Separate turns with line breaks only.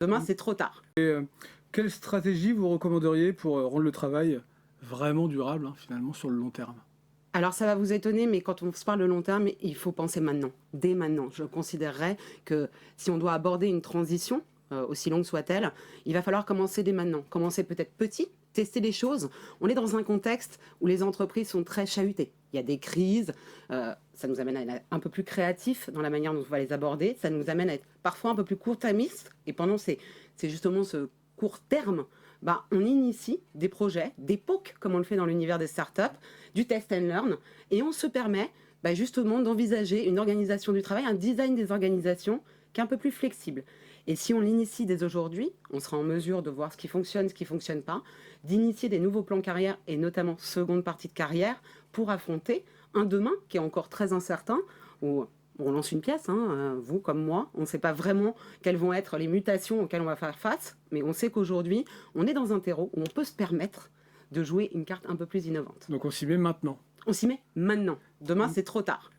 Demain, c'est trop tard.
Quelle stratégie vous recommanderiez pour rendre le travail vraiment durable, hein, finalement, sur le long terme?
Alors ça va vous étonner, mais quand on se parle de long terme, il faut penser maintenant, dès maintenant. Je considérerais que si on doit aborder une transition, aussi longue soit-elle, il va falloir commencer dès maintenant. Commencer peut-être petit, tester des choses. On est dans un contexte où les entreprises sont très chahutées. Il y a des crises, ça nous amène à être un peu plus créatifs dans la manière dont on va les aborder, ça nous amène à être parfois un peu plus court-termistes, et pendant c'est justement ce court terme, bah, on initie des projets, des POC, comme on le fait dans l'univers des startups, du test and learn, et on se permet bah, justement d'envisager une organisation du travail, un design des organisations qui est un peu plus flexible. Et si on l'initie dès aujourd'hui, on sera en mesure de voir ce qui ne fonctionne pas, d'initier des nouveaux plans carrière, et notamment seconde partie de carrière, pour affronter un demain qui est encore très incertain, où on lance une pièce, hein, vous comme moi, on ne sait pas vraiment quelles vont être les mutations auxquelles on va faire face, mais on sait qu'aujourd'hui, on est dans un terreau où on peut se permettre de jouer une carte un peu plus innovante.
Donc on s'y met maintenant.
On s'y met maintenant. Demain, c'est trop tard.